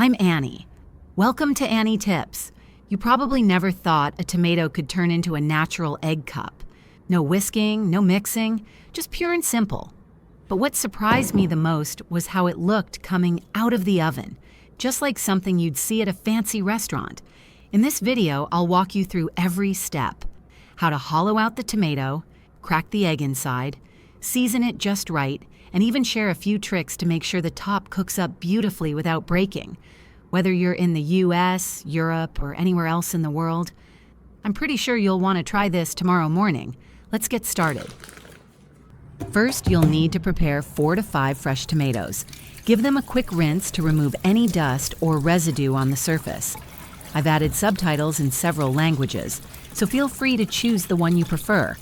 I'm Annie. Welcome to Annie Tips. You probably never thought a tomato could turn into a natural egg cup. No whisking, no mixing, just pure and simple. But what surprised me the most was how it looked coming out of the oven, just like something you'd see at a fancy restaurant. In this video, I'll walk you through every step. How to hollow out the tomato, crack the egg inside, season it just right, and even share a few tricks to make sure the top cooks up beautifully without breaking. Whether you're in the US, Europe, or anywhere else in the world, I'm pretty sure you'll want to try this tomorrow morning. Let's get started. First, you'll need to prepare 4 to 5 fresh tomatoes. Give them a quick rinse to remove any dust or residue on the surface. I've added subtitles in several languages, so feel free to choose the one you prefer.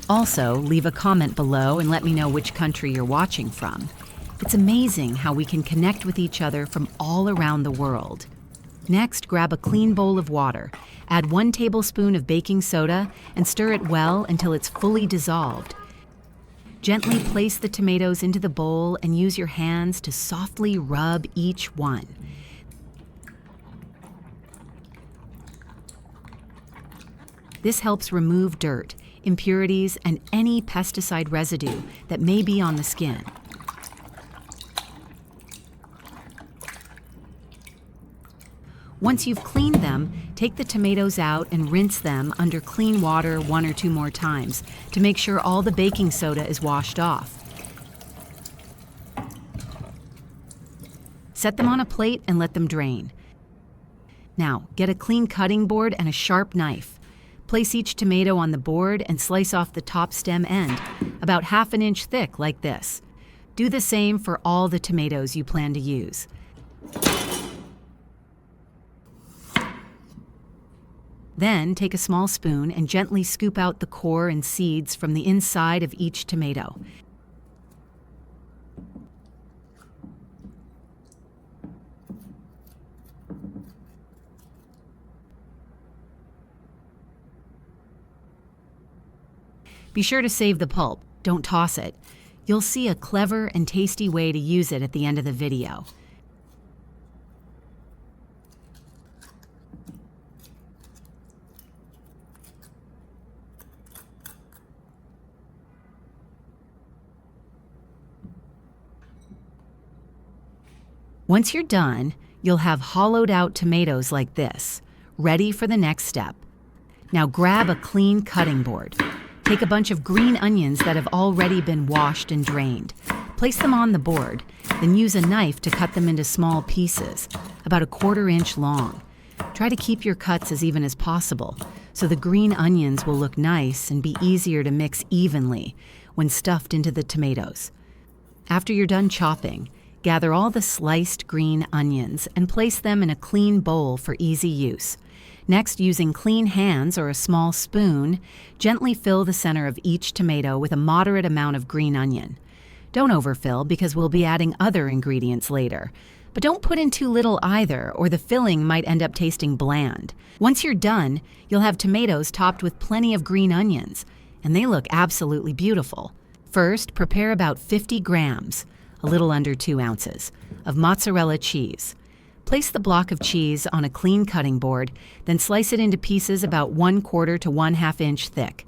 Also, leave a comment below and let me know which country you're watching from. It's amazing how we can connect with each other from all around the world. Next, grab a clean bowl of water. Add 1 tablespoon of baking soda and stir it well until it's fully dissolved. Gently place the tomatoes into the bowl and use your hands to softly rub each one. This helps remove dirt, impurities, and any pesticide residue that may be on the skin. Once you've cleaned them, take the tomatoes out and rinse them under clean water 1 or 2 more times to make sure all the baking soda is washed off. Set them on a plate and let them drain. Now, get a clean cutting board and a sharp knife. Place each tomato on the board and slice off the top stem end, about 1/2 inch thick like this. Do the same for all the tomatoes you plan to use. Then take a small spoon and gently scoop out the core and seeds from the inside of each tomato. Be sure to save the pulp, don't toss it. You'll see a clever and tasty way to use it at the end of the video. Once you're done, you'll have hollowed out tomatoes like this, ready for the next step. Now grab a clean cutting board. Take a bunch of green onions that have already been washed and drained. Place them on the board, then use a knife to cut them into small pieces, about 1/4 inch long. Try to keep your cuts as even as possible, so the green onions will look nice and be easier to mix evenly when stuffed into the tomatoes. After you're done chopping, gather all the sliced green onions and place them in a clean bowl for easy use. Next, using clean hands or a small spoon, gently fill the center of each tomato with a moderate amount of green onion. Don't overfill because we'll be adding other ingredients later. But don't put in too little either, or the filling might end up tasting bland. Once you're done, you'll have tomatoes topped with plenty of green onions, and they look absolutely beautiful. First, prepare about 50 grams, a little under 2 ounces, of mozzarella cheese. Place the block of cheese on a clean cutting board, then slice it into pieces about 1/4 to 1/2 inch thick.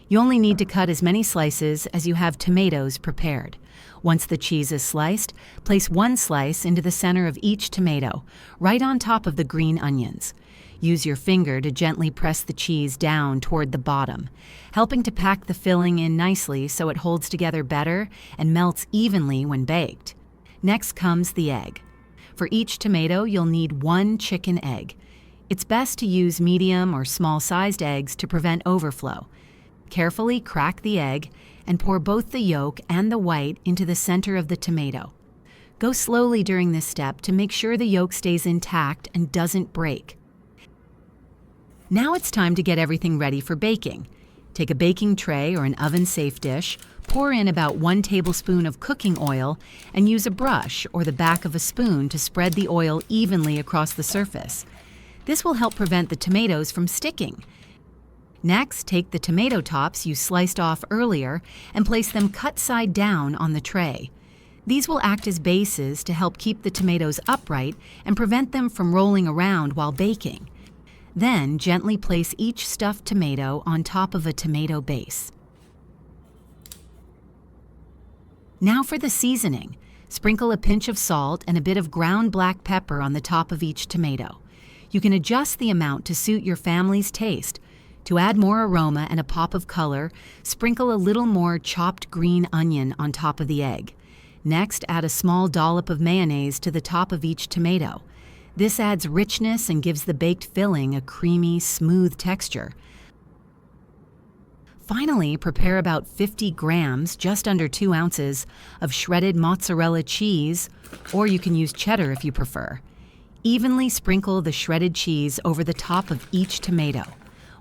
You only need to cut as many slices as you have tomatoes prepared. Once the cheese is sliced, place 1 slice into the center of each tomato, right on top of the green onions. Use your finger to gently press the cheese down toward the bottom, helping to pack the filling in nicely so it holds together better and melts evenly when baked. Next comes the egg. For each tomato, you'll need 1 chicken egg. It's best to use medium or small-sized eggs to prevent overflow. Carefully crack the egg and pour both the yolk and the white into the center of the tomato. Go slowly during this step to make sure the yolk stays intact and doesn't break. Now it's time to get everything ready for baking. Take a baking tray or an oven-safe dish, pour in about 1 tablespoon of cooking oil, and use a brush or the back of a spoon to spread the oil evenly across the surface. This will help prevent the tomatoes from sticking. Next, take the tomato tops you sliced off earlier and place them cut side down on the tray. These will act as bases to help keep the tomatoes upright and prevent them from rolling around while baking. Then gently place each stuffed tomato on top of a tomato base. Now for the seasoning. Sprinkle a pinch of salt and a bit of ground black pepper on the top of each tomato. You can adjust the amount to suit your family's taste. To add more aroma and a pop of color, sprinkle a little more chopped green onion on top of the egg. Next, add a small dollop of mayonnaise to the top of each tomato. This adds richness and gives the baked filling a creamy, smooth texture. Finally, prepare about 50 grams, just under 2 ounces, of shredded mozzarella cheese, or you can use cheddar if you prefer. Evenly sprinkle the shredded cheese over the top of each tomato.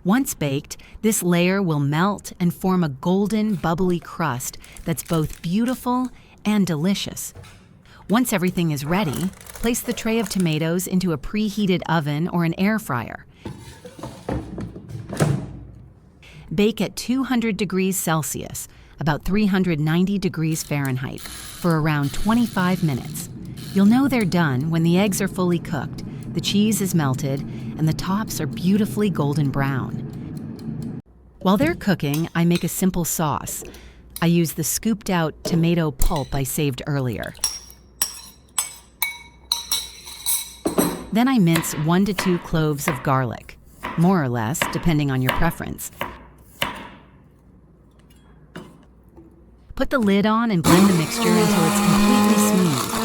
Once baked, this layer will melt and form a golden, bubbly crust that's both beautiful and delicious. Once everything is ready, place the tray of tomatoes into a preheated oven or an air fryer. Bake at 200 degrees Celsius, about 390 degrees Fahrenheit, for around 25 minutes. You'll know they're done when the eggs are fully cooked, the cheese is melted, and the tops are beautifully golden brown. While they're cooking, I make a simple sauce. I use the scooped out tomato pulp I saved earlier. Then I mince 1 to 2 cloves of garlic, more or less, depending on your preference. Put the lid on and blend the mixture until it's completely smooth.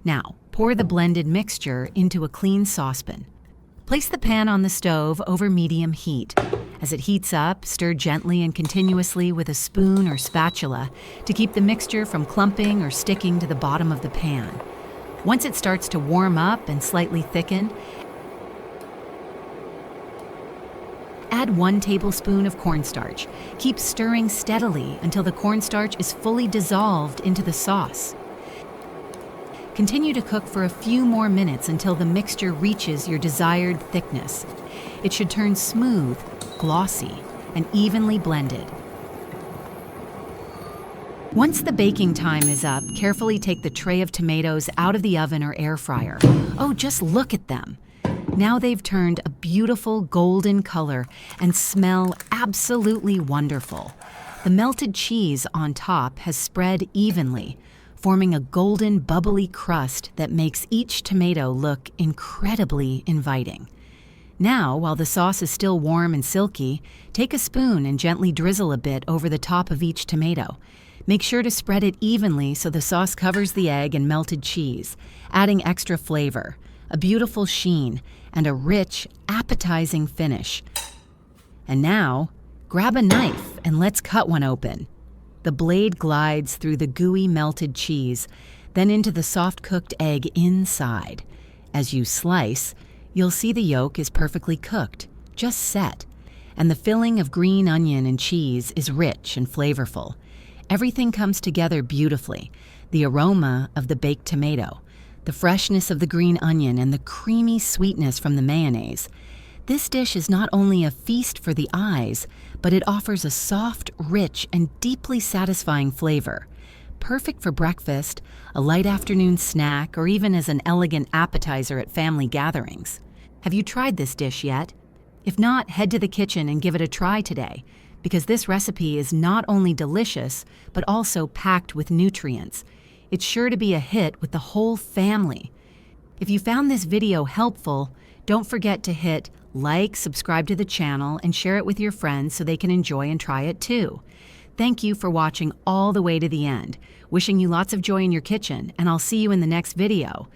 Now, pour the blended mixture into a clean saucepan. Place the pan on the stove over medium heat. As it heats up, stir gently and continuously with a spoon or spatula to keep the mixture from clumping or sticking to the bottom of the pan. Once it starts to warm up and slightly thicken, add 1 tablespoon of cornstarch. Keep stirring steadily until the cornstarch is fully dissolved into the sauce. Continue to cook for a few more minutes until the mixture reaches your desired thickness. It should turn smooth, glossy, and evenly blended. Once the baking time is up, carefully take the tray of tomatoes out of the oven or air fryer. Oh, just look at them. Now they've turned a beautiful golden color and smell absolutely wonderful. The melted cheese on top has spread evenly, forming a golden, bubbly crust that makes each tomato look incredibly inviting. Now, while the sauce is still warm and silky, take a spoon and gently drizzle a bit over the top of each tomato. Make sure to spread it evenly so the sauce covers the egg and melted cheese, adding extra flavor, a beautiful sheen, and a rich, appetizing finish. And now, grab a knife and let's cut one open. The blade glides through the gooey melted cheese, then into the soft-cooked egg inside. As you slice, you'll see the yolk is perfectly cooked, just set, and the filling of green onion and cheese is rich and flavorful. Everything comes together beautifully. The aroma of the baked tomato, the freshness of the green onion, and the creamy sweetness from the mayonnaise. This dish is not only a feast for the eyes, but it offers a soft, rich, and deeply satisfying flavor. Perfect for breakfast, a light afternoon snack, or even as an elegant appetizer at family gatherings. Have you tried this dish yet? If not, head to the kitchen and give it a try today, because this recipe is not only delicious, but also packed with nutrients. It's sure to be a hit with the whole family. If you found this video helpful, don't forget to hit like, subscribe to the channel, and share it with your friends so they can enjoy and try it too. Thank you for watching all the way to the end. Wishing you lots of joy in your kitchen, and I'll see you in the next video.